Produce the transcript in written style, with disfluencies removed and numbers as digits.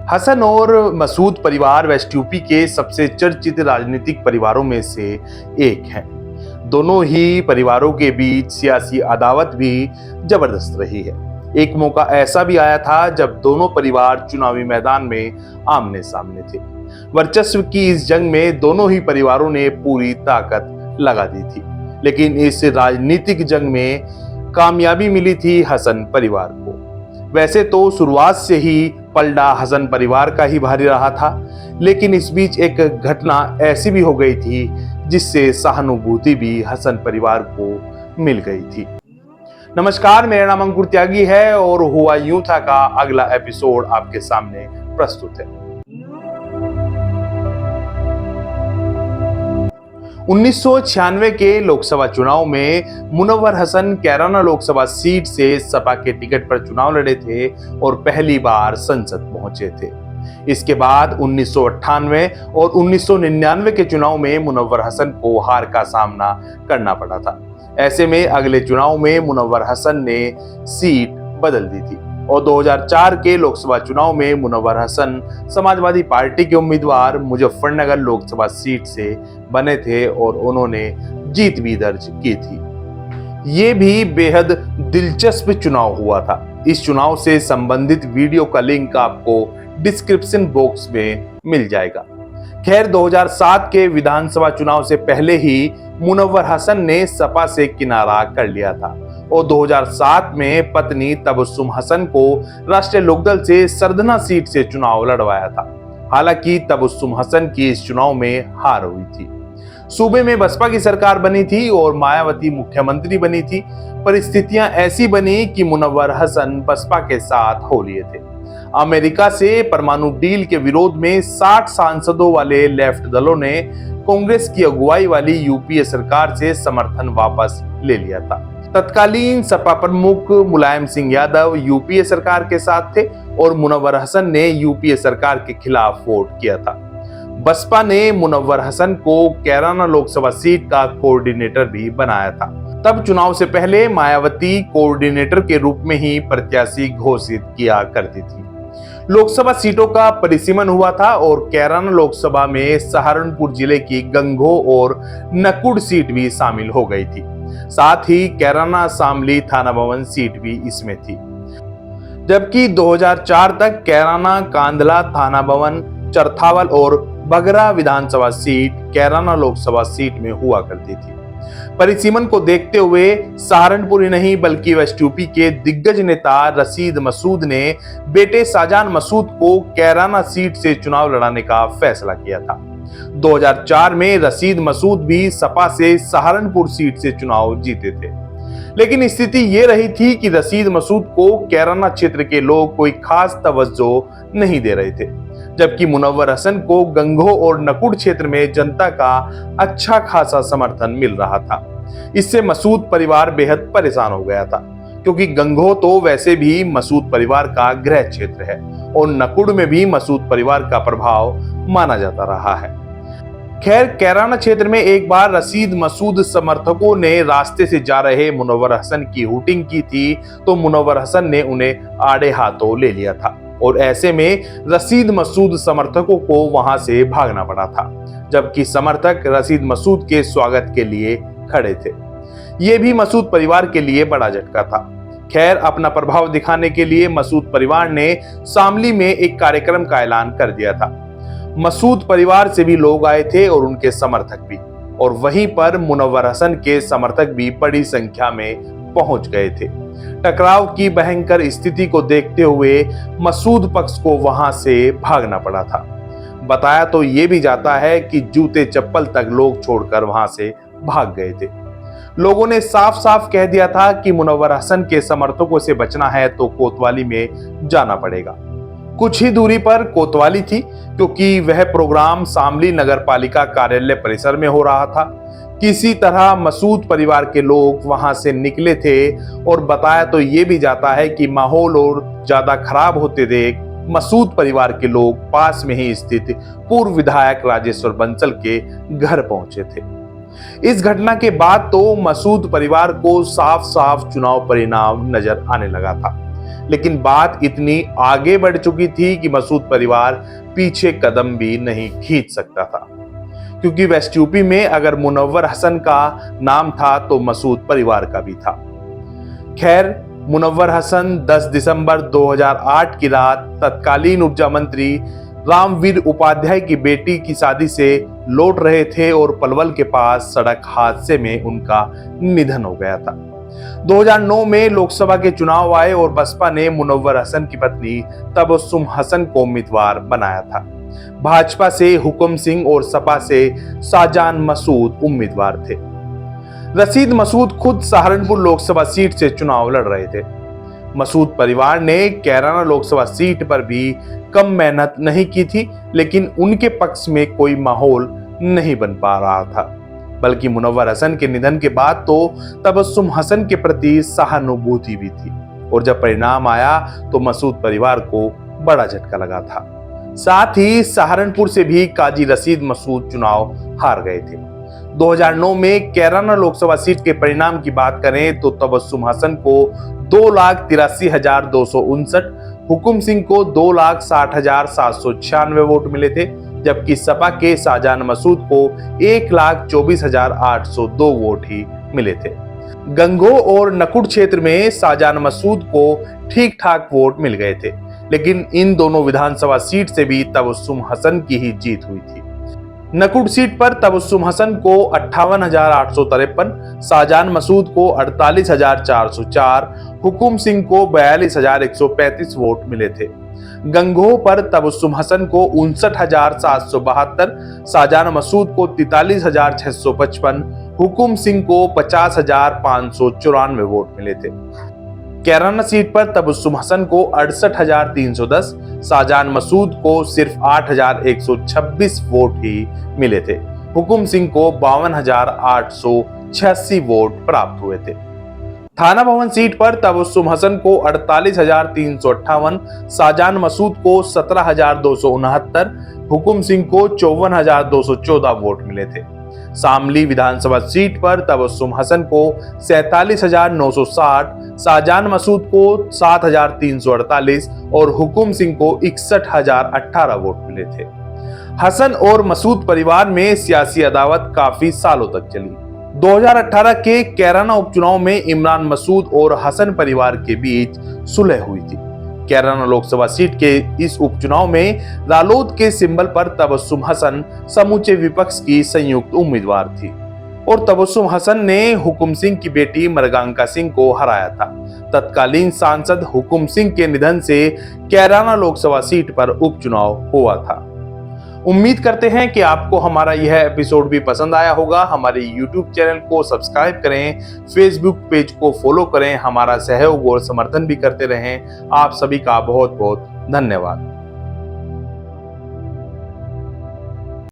हसन और मसूद परिवार west UP के सबसे चर्चित राजनीतिक परिवारों में से एक है। दोनों ही परिवारों के बीच सियासी अदावत भी जबरदस्त रही है। एक मौका ऐसा भी आया था जब दोनों परिवार चुनावी मैदान में आमने सामने थे। वर्चस्व की इस जंग में दोनों ही परिवारों ने पूरी ताकत लगा दी थी, लेकिन इस राजनीतिक जंग में कामयाबी मिली थी हसन परिवार को। वैसे तो शुरुआत से ही पलड़ा हसन परिवार का ही भारी रहा था, लेकिन इस बीच एक घटना ऐसी भी हो गई थी जिससे सहानुभूति भी हसन परिवार को मिल गई थी। नमस्कार, मेरा नाम अंकुर त्यागी है और हुआ यूं था का अगला एपिसोड आपके सामने प्रस्तुत है। 1996 के लोकसभा चुनाव में मुनव्वर हसन कैराना लोकसभा सीट से सपा के टिकट पर चुनाव लड़े थे और पहली बार संसद पहुंचे थे। इसके बाद 1998 और 1999 के चुनाव में मुनव्वर हसन को हार का सामना करना पड़ा था। ऐसे में अगले चुनाव में मुनव्वर हसन ने सीट बदल दी थी और 2004 के लोकसभा चुनाव में मुनव्वर हसन समाजवादी पार्टी के उम्मीदवार मुजफ्फरनगर लोकसभा सीट से बने थे और उन्होंने जीत भी दर्ज की थी। ये भी बेहद दिलचस्प चुनाव हुआ था। इस चुनाव से संबंधित वीडियो का लिंक आपको डिस्क्रिप्शन बॉक्स में मिल जाएगा। खैर, 2007 के विधानसभा चुनाव से पहले ही मुनव्वर हसन ने सपा से किनारा कर लिया था और 2007 में पत्नी तबस्सुम हसन को राष्ट्रीय लोकदल से सरधना सीट से चुनाव लड़वाया था। हालांकि तबस्सुम हसन की इस चुनाव में हार हुई थी। सूबे में बसपा की सरकार बनी थी और मायावती मुख्यमंत्री बनी थी। परिस्थितियां ऐसी बनी कि मुनव्वर हसन बसपा के साथ हो लिए थे। अमेरिका से परमाणु डील के विरोध में 60 सांसदों वाले लेफ्ट दलों ने कांग्रेस की अगुवाई वाली यूपीए सरकार से समर्थन वापस ले लिया था। तत्कालीन सपा प्रमुख मुलायम सिंह यादव यूपीए सरकार के साथ थे और मुनव्वर हसन ने यूपीए सरकार के खिलाफ वोट किया था। बसपा ने मुनव्वर हसन को कैराना लोकसभा सीट का कोऑर्डिनेटर भी बनाया था। तब चुनाव से पहले मायावती कोऑर्डिनेटर के रूप में ही प्रत्याशी घोषित किया करती थी। लोकसभा सीटों का परिसीमन हुआ था और कैराना लोकसभा में सहारनपुर जिले की गंगोह और नकुड़ सीट भी शामिल हो गई थी। साथ ही कैराना शामली थाना भवन सीट भी इसमें थी। जबकि 2004 तक कैराना, कांदला थाना भवन, चरथावल और बगरा विधानसभा सीट कैराना लोकसभा सीट में हुआ करती थी। परिसीमन को देखते हुए सहारनपुर ही नहीं बल्कि वेस्ट यूपी के दिग्गज नेता रशीद मसूद ने बेटे शाहजान मसूद को कैराना सीट से चुनाव लड़ाने का फैसला किया था। 2004 में रशीद मसूद भी सपा से सहारनपुर सीट से चुनाव जीते थे, लेकिन स्थिति ये रही थी कि रशीद मसूद को कैराना क्षेत्र के लोग कोई खास तवज्जो नहीं दे रहे थे, जबकि मुनव्वर हसन को गंगोह और नकुड़ क्षेत्र में जनता का अच्छा खासा समर्थन मिल रहा था। इससे मसूद परिवार बेहद परेशान हो गया था, क्योंकि गंगोह तो वैसे भी मसूद परिवार का गृह क्षेत्र है और नकुड़ में भी मसूद परिवार का प्रभाव माना जाता रहा है। खैर, कैराना क्षेत्र में एक बार रशीद मसूद समर्थकों ने रास्ते से जा रहे मुनव्वर हसन की हुटिंग की थी, तो मुनव्वर हसन ने उन्हें आड़े हाथों ले लिया था और ऐसे में रशीद मसूद समर्थकों को वहां से भागना पड़ा था, जबकि समर्थक रशीद मसूद के स्वागत के लिए खड़े थे। यह भी मसूद परिवार के लिए बड़ा झटका था। खैर, अपना प्रभाव दिखाने के लिए मसूद परिवार ने शामली में एक कार्यक्रम का ऐलान कर दिया था। मसूद परिवार से भी लोग आए थे और उनके समर्थक भी, और वहीं पर मुनव्वर हसन के समर्थक भी बड़ी संख्या में पहुंच गए थे। टकराव की भयंकर स्थिति को देखते हुए मसूद पक्ष को वहां से भागना पड़ा था। बताया तो ये भी जाता है कि जूते चप्पल तक लोग छोड़कर वहां से भाग गए थे। लोगों ने साफ साफ कह दिया था कि मुनव्वर हसन के समर्थकों से बचना है तो कोतवाली में जाना पड़ेगा। कुछ ही दूरी पर कोतवाली थी, क्योंकि वह प्रोग्राम शामली नगर पालिका कार्यालय परिसर में हो रहा था। किसी तरह मसूद परिवार के लोग वहां से निकले थे और बताया तो ये भी जाता है कि माहौल और ज्यादा खराब होते देख मसूद परिवार के लोग पास में ही स्थित पूर्व विधायक राजेश्वर बंसल के घर पहुंचे थे। इस घटना के बाद तो मसूद परिवार को साफ साफ चुनाव परिणाम नजर आने लगा था। लेकिन बात इतनी आगे बढ़ चुकी थी कि मसूद परिवार पीछे कदम भी नहीं खींच सकता था, क्योंकि वेस्ट यूपी में अगर मुनव्वर हसन का नाम था तो मसूद परिवार का भी था। खैर, मुनव्वर हसन 10 दिसंबर 2008 की रात तत्कालीन ऊर्जा मंत्री रामवीर उपाध्याय की बेटी की शादी से लौट रहे थे और पलवल के पास सड़क हादसे में उनका निधन हो गया था। 2009 में लोकसभा के चुनाव आए और बसपा ने मुनव्वर हसन की पत्नी तबस्सुम हसन को उम्मीदवार बनाया था। भाजपा से हुकुम सिंह और सपा से शाहजान मसूद उम्मीदवार थे। रशीद मसूद खुद सहारनपुर लोकसभा सीट से चुनाव लड़ रहे थे। मसूद परिवार ने कैराना लोकसभा सीट पर भी कम मेहनत नहीं की थी, लेकिन उनके पक्ष में कोई माहौल नहीं बन पा रहा था, बल्कि मुनव्वर हसन के निधन के बाद तो तबस्सुम हसन के प्रति सहानुभूति भी थी। और जब परिणाम आया तो मसूद परिवार को बड़ा झटका लगा था। साथ ही सहारनपुर से भी काजी रशीद मसूद चुनाव हार गए थे। 2009 में कैराना लोकसभा सीट के परिणाम की बात करें तो तबस्सुम हसन को 2,83,259, हुकुम सिंह को 2,60,796 वोट मिले थे, जबकि सपा के शाहजान मसूद को 1,24,802 वोट ही मिले थे। गंगोह और नकुड़ क्षेत्र में शाहजान मसूद को ठीक ठाक वोट मिल गए थे, लेकिन इन दोनों विधानसभा सीट से भी तबस्सुम हसन की ही जीत हुई थी। नकुड़ सीट पर तबस्सुम हसन को 58,853, शाहजान मसूद को 48,404, हुकुम सिंह को 42,135 वोट मिले थे। गंगोह पर तबस्सुम हसन को 59,772, शाहजान मसूद को 43,655, हुकुम सिंह को 50,594 वोट मिले थे। कैराना सीट पर तबस्सुम हसन को 68,310, शाहजान मसूद को सिर्फ 8,126 वोट ही मिले थे। हुकुम सिंह को 52,886 वोट प्राप्त हुए थे। थाना भवन सीट पर तबस्सुम हसन को 48,358, शाहजान मसूद को 17,269, हुकुम सिंह को 54,214 वोट मिले थे। शामली विधानसभा सीट पर तबस्सुम हसन को 47,960, शाहजान मसूद को 7,348 और हुकुम सिंह को 61,018 वोट मिले थे। हसन और मसूद परिवार में सियासी अदावत काफी सालों तक चली। 2018 के कैराना उपचुनाव में इमरान मसूद और हसन परिवार के बीच सुलह हुई थी। कैराना लोकसभा सीट के इस उपचुनाव में रालोद के सिंबल पर तबस्सुम हसन समूचे विपक्ष की संयुक्त उम्मीदवार थी और तबस्सुम हसन ने हुकुम सिंह की बेटी मरगांका सिंह को हराया था। तत्कालीन सांसद हुकुम सिंह के निधन से कैराना लोकसभा सीट पर उपचुनाव हुआ था। उम्मीद करते हैं कि आपको हमारा यह एपिसोड भी पसंद आया होगा। हमारे YouTube चैनल को सब्सक्राइब करें, Facebook पेज को फॉलो करें, हमारा सहयोग और समर्थन भी करते रहें। आप सभी का बहुत बहुत धन्यवाद।